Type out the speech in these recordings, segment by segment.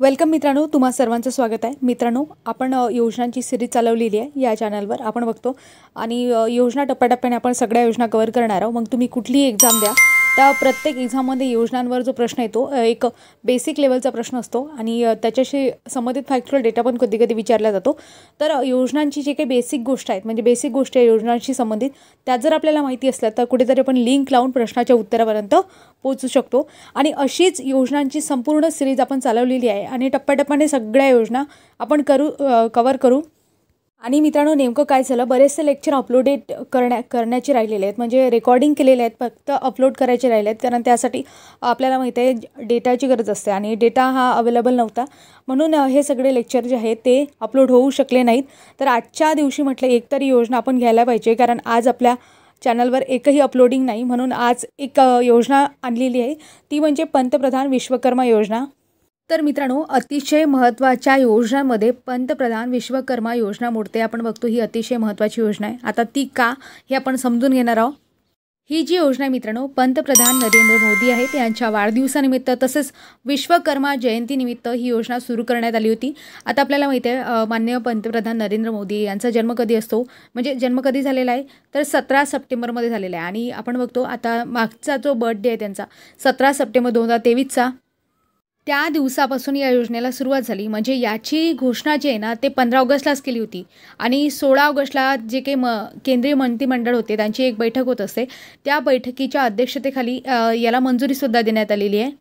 Welcome मित्रांनो, तुम्हा सर्वांचं स्वागत आहे। मित्रांनो, आपण योजनांची सिरीज चालवलेली आहे या चॅनलवर आपण बघतो आणि योजना टप्प्याटप्प्याने आपण सगळ्या योजना कव्हर करणार आहोत। मग तुम्ही कुठलीही एग्जाम द्या, त्या प्रत्येक एग्जाममध्ये योजनांवर जो प्रश्न येतो एक बेसिक लेवलचा प्रश्न असतो आणि त्याच्याशी संबंधित फॅक्च्युअल डेटा पण कधी कधी विचारला जातो। तर योजनांची जे काही बेसिक गोष्ट आहेत म्हणजे बेसिक गोष्टी आहे योजनांशी संबंधित, त्या जर आपल्याला माहिती असल्या तर कुठेतरी आपण लिंक लावून प्रश्नाच्या उत्तरापर्यंत पोहोचू शकतो। आणि अशीच योजनांची संपूर्ण सिरीज आपण चालवलेली आहे आणि टप्प्याटप्प्याने सगळ्या योजना आपण कव्हर करू। आणि मित्रांनो, नेमकं काय झालं, बरेचसे लेक्चर अपलोडेड करण्याचे राहिलेले आहेत, म्हणजे रेकॉर्डिंग केलेले आहेत, फक्त अपलोड करायचे राहिले आहेत। कारण त्यासाठी आपल्याला माहिती आहे डेटाची गरज असते आणि डेटा हा अवेलेबल नव्हता, म्हणून हे सगळे लेक्चर जे आहेत ते अपलोड होऊ शकले नाहीत। तर आजच्या दिवशी म्हटलं एकतरी योजना आपण घ्यायला पाहिजे, कारण आज आपल्या चॅनलवर एकही अपलोडिंग नाही, म्हणून आज एक योजना आणलेली आहे, ती म्हणजे पंतप्रधान विश्वकर्मा योजना। तर मित्रांनो, अतिशय महत्त्वाच्या योजनांमध्ये पंतप्रधान विश्वकर्मा योजना मोडते आपण बघतो। ही अतिशय महत्त्वाची योजना आहे। आता ती का हे आपण समजून घेणार आहोत। ही जी योजना आहे मित्रांनो, पंतप्रधान नरेंद्र मोदी आहेत यांच्या वाढदिवसानिमित्त तसेच विश्वकर्मा जयंतीनिमित्त ही योजना सुरू करण्यात आली होती। आता आपल्याला माहिती आहे माननीय पंतप्रधान नरेंद्र मोदी यांचा जन्म कधी असतो, म्हणजे जन्म कधी झालेला आहे तर 17 सप्टेंबरमध्ये झालेला आहे। आणि आपण बघतो आता मागचा जो बर्थडे आहे त्यांचा 17 सप्टेंबर 2023चा, त्या दिवसापासून या योजनेला सुरुवात झाली। म्हणजे याची घोषणा जी आहे ना ते 15 ऑगस्टलाच केली होती आणि 16 ऑगस्टला जे काही केंद्रीय मंत्रिमंडळ होते त्यांची एक बैठक होत असते, त्या बैठकीच्या अध्यक्षतेखाली याला मंजुरीसुद्धा देण्यात आलेली आहे।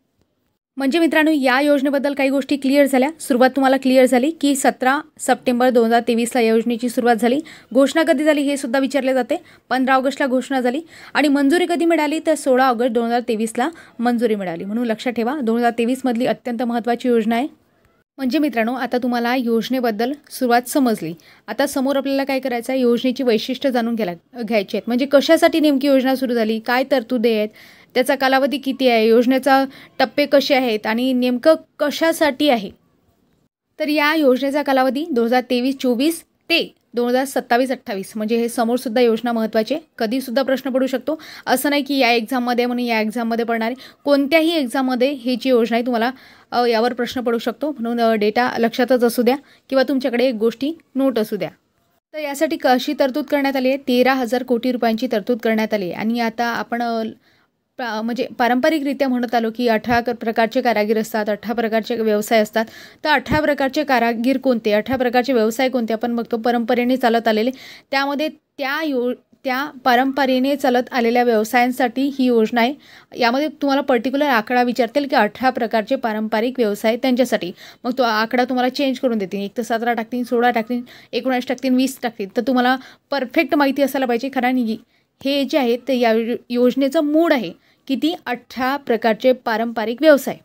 म्हणजे मित्रांनो, या योजनेबद्दल काही गोष्टी क्लिअर झाल्या। सुरुवात तुम्हाला क्लिअर झाली की 17 सप्टेंबर 2023ला या योजनेची सुरुवात झाली। घोषणा कधी झाली हे सुद्धा विचारले जाते, 15 ऑगस्टला घोषणा झाली आणि मंजुरी कधी मिळाली तर 16 ऑगस्ट 2023ला मंजुरी मिळाली। म्हणून लक्षात ठेवा 2023 मधली अत्यंत महत्त्वाची योजना आहे। म्हणजे मित्रांनो, आता तुम्हाला योजनेबद्दल सुरुवात समजली। आता समोर आपल्याला काय करायचं आहे, योजनेची वैशिष्ट्य जाणून घ्यायची आहेत। म्हणजे कशासाठी नेमकी योजना सुरू झाली, काय तरतुदी आहेत, त्याचा कालावधी किती आहे, योजनेचा टप्पे कसे आहेत आणि नेमकं कशासाठी आहे। तर या योजनेचा कालावधी 2023-24 ते 2027-28, म्हणजे हे समोरसुद्धा योजना महत्त्वाची आहे। कधीसुद्धा प्रश्न पडू शकतो, असं नाही की या एक्झाममध्ये म्हणून या एक्झाममध्ये पडणार आहे, कोणत्याही एक्झाममध्ये ही जी योजना आहे तुम्हाला यावर प्रश्न पडू शकतो। म्हणून डेटा लक्षातच असू द्या किंवा तुमच्याकडे गोष्टी नोट असू द्या। तर यासाठी कशी तरतूद करण्यात आली आहे, 13,000 कोटी रुपयांची तरतूद करण्यात आली आहे। आणि आता आपण म्हणजे पारंपरिकरित्या म्हणत आलो की 18 प्रकारचे कारागीर असतात, 18 प्रकारचे व्यवसाय असतात। तर 18 प्रकारचे कारागीर कोणते, 18 प्रकारचे व्यवसाय कोणते आपण बघतो, परंपरेने चालत आलेले, त्यामध्ये त्या परंपरेने चालत आलेल्या व्यवसायांसाठी ही योजना आहे। यामध्ये तुम्हाला पर्टिक्युलर आकडा विचारतील की 18 प्रकारचे पारंपरिक व्यवसाय त्यांच्यासाठी, मग तो आकडा तुम्हाला चेंज करून देतील, एक तर 17 टाकतील, 16 टाकतील, 19 टाकतील, 20 टाकतील। तर तुम्हाला परफेक्ट माहिती असायला पाहिजे, कारण हे जे आहे ते या योजनेचं मूळ आहे किती 18 प्रकारचे पारंपरिक व्यवसाय।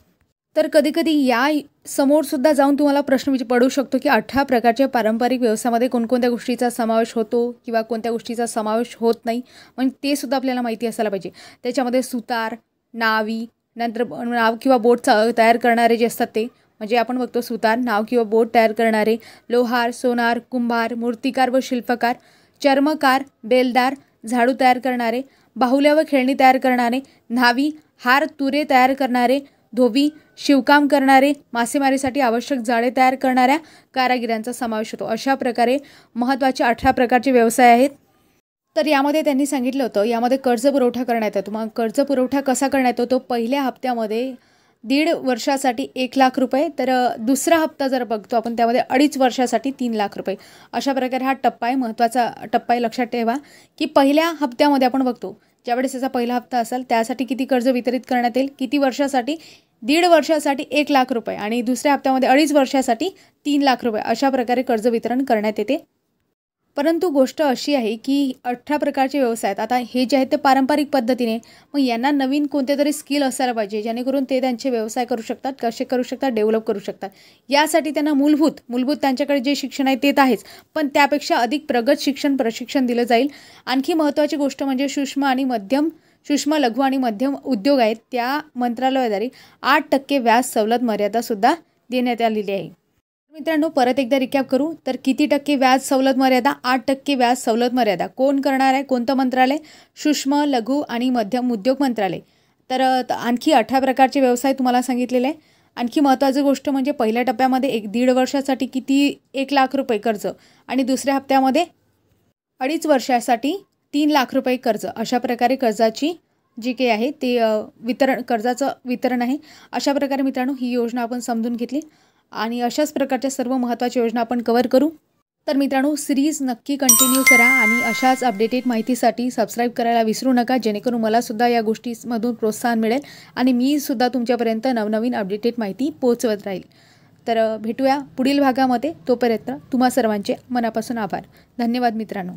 तर कधीकधी या समोरसुद्धा जाऊन तुम्हाला प्रश्न पडू शकतो की 18 प्रकारच्या पारंपरिक व्यवसायामध्ये कोणकोणत्या गोष्टीचा समावेश होतो किंवा कोणत्या गोष्टीचा समावेश होत नाही, म्हणजे ते सुद्धा आपल्याला माहिती असायला पाहिजे। त्याच्यामध्ये सुतार, नावी, नंतर नाव किंवा बोट तयार करणारे जे असतात ते, म्हणजे आपण बघतो सुतार, नाव किंवा बोट तयार करणारे, लोहार, सोनार, कुंभार, मूर्तिकार व शिल्पकार, चर्मकार, बेलदार, झाडू तयार करणारे, बाहुल्या व खेळणी तयार करणारे, न्हावी, हार तुरे तयार करणारे, धोबी, शिवकाम करणारे, मासेमारीसाठी आवश्यक जाळे तयार करणाऱ्या कारागिरांचा समावेश होतो। अशा प्रकारे महत्त्वाचे 18 प्रकारचे व्यवसाय आहेत। तर यामध्ये त्यांनी सांगितलं होतं यामध्ये कर्ज पुरवठा करण्यात येतो। मग कर्ज पुरवठा कसा करण्यात येतो, तो पहिल्या हप्त्यामध्ये 1.5 वर्षासाठी 1 लाख रुपये, तर दुसरा हप्ता जर बघतो आपण त्यामध्ये 2.5 वर्षासाठी 3 लाख रुपये। अशा प्रकारे हा टप्पा आहे, महत्त्वाचा टप्पा आहे। लक्षात ठेवा की पहिल्या हप्त्यामध्ये आपण बघतो ज्यावेळेस त्याचा पहिला हप्ता असेल त्यासाठी किती कर्ज वितरित करण्यात येईल, किती वर्षासाठी, 1.5 वर्षासाठी 1 लाख रुपये आणि दुसऱ्या हप्त्यामध्ये 2.5 वर्षासाठी 3 लाख रुपये अशा प्रकारे कर्ज वितरण करण्यात येते। परंतु गोष्ट अशी आहे की 18 प्रकारचे व्यवसाय आहेत, आता हे जे आहेत ते पारंपरिक पद्धतीने, मग यांना नवीन कोणते तरी स्किल असायला पाहिजे जेणेकरून ते त्यांचे व्यवसाय करू शकतात, कसे करू शकतात, डेव्हलप करू शकतात। यासाठी त्यांना मूलभूत त्यांच्याकडे जे शिक्षण आहे ते तर आहेच, पण त्यापेक्षा अधिक प्रगत प्रशिक्षण दिलं जाईल। आणखी महत्त्वाची गोष्ट म्हणजे सूक्ष्म, लघु आणि मध्यम उद्योग आहेत, त्या मंत्रालयाद्वारे 8% व्याज सवलत मर्यादासुद्धा देण्यात आलेली आहे। मित्रांनो, परत एकदा रिकॅप करू तर किती टक्के व्याज सवलत मर्यादा, 8% व्याज सवलत मर्यादा कोण करणार आहे, कोणतं मंत्रालय, सूक्ष्म, लघु आणि मध्यम उद्योग मंत्रालय। तर आणखी 18 प्रकारचे व्यवसाय तुम्हाला सांगितलेले आहे। आणखी महत्त्वाची गोष्ट म्हणजे पहिल्या टप्प्यामध्ये 1-1.5 वर्षासाठी किती 1 लाख रुपये कर्ज आणि दुसऱ्या हप्त्यामध्ये 2.5 वर्षासाठी 3 लाख रुपये कर्ज, अशा प्रकारे कर्जाची जी काही आहे ते कर्जाचं वितरण आहे. अशा प्रकारे मित्रांनो ही योजना आपण समजून घेतली आणि अशाच प्रकारच्या सर्व महत्त्वाच्या योजना आपण कव्हर करू. तर मित्रांनो सिरीज नक्की कंटिन्यू करा आणि अशाच अपडेटेड माहितीसाठी सबस्क्राईब करायला विसरू नका, जेणेकरून मला सुद्धा या गोष्टींमधून प्रोत्साहन मिळेल आणि मी सुद्धा तुमच्यापर्यंत नवनवीन अपडेटेड माहिती पोहोचवत राहील. तर भेटूया पुढील भागामध्ये. तोपर्यंत तुम्हा सर्वांचे मनापासून आभार. धन्यवाद मित्रांनो.